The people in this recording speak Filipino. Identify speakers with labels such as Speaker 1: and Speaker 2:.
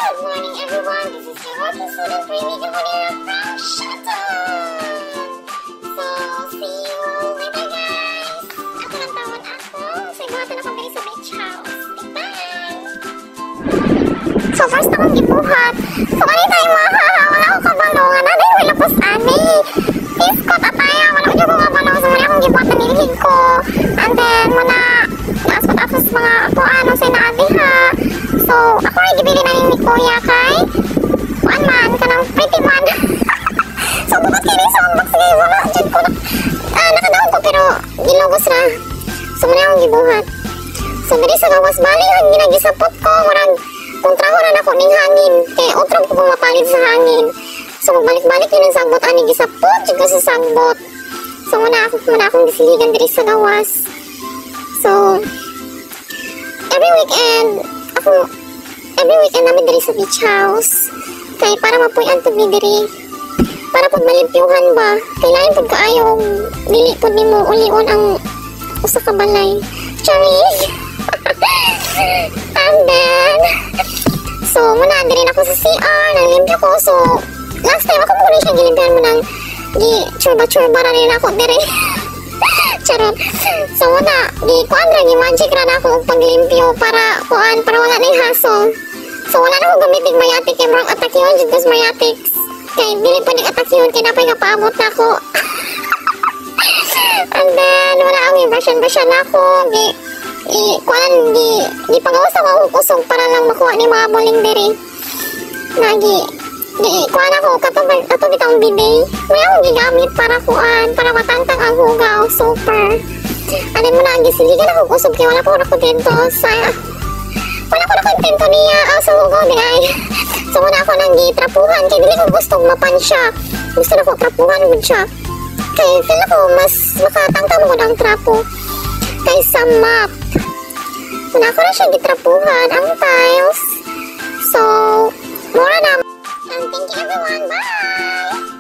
Speaker 1: Good morning, everyone. This is your walking student, Remy Gamonera from Shuttle. So, see you later, guys. Ako lang tawad ako. So, ibuhatan ako dito sa beach house. Bye! So, first akong gibuhat. So, kanina tayo wala ako kabalongan. Ano yung ilapos ani? Piskot at tayo. Wala ko yung kabalong. So, muna akong gibuhat na nilihig ko. And then, muna naaspat-aspas mga kuano sa inaadiha. So, ako ay gibili na ni Kuya kay kuan man, kanang pretty man. So, bukod kayo sa box ngayon, wala dyan ko nakadaon ko pero ginugos na. So, muna akong gibuhat. So, dali sa gawas bali, ang ginagisapot ko, marang kung trahoran ako ning hangin, kaya utrong ko mapalit sa hangin. So, magbalik-balik yun ang sagbot, ani gisapot, dyan sa sagbot. So, muna akong gisiligan dali sa gawas. So, every weekend namin diri sa beach house. Kay para mapuy-an pud mi diri. Para pud malimpyuhan ba. Kay lain pud kaayo dili pud nimo ulion ang usa ka balay. Charis. And then so muna diri na ko sa CR, naglimpyo ko. So last time ako mo siya gilimpyan mo nang churba ra rin ako diri. Charot. So muna di kuan ra ni magic ra na ako og paglimpyo para wala na hassle. So wala na ko gamitin mayatik kay murag attack yun dito sa mayatik. Kay dili pa attack yun kay napay kapaabot na ako. And then wala akong version na ako. Di pagawas ako kusog para lang makuha ni mga boling diri. Kuan ako katong bitong bidet. May akong gigamit para matantang ang hugaw. Super. Ano mo na gisiligan ako kusog kay wala po ako dito sa wala ko na kontento niya sa hugaw di ay. So muna ako nang gitrapuhan kay dili ko gusto mapansya. Gusto na ko trapuhan gud siya. Kay feel ako mas makatangkam ko ng trapo kaysa map. Muna ako na siya gitrapuhan ang tiles. So mura na. And thank you everyone. Bye!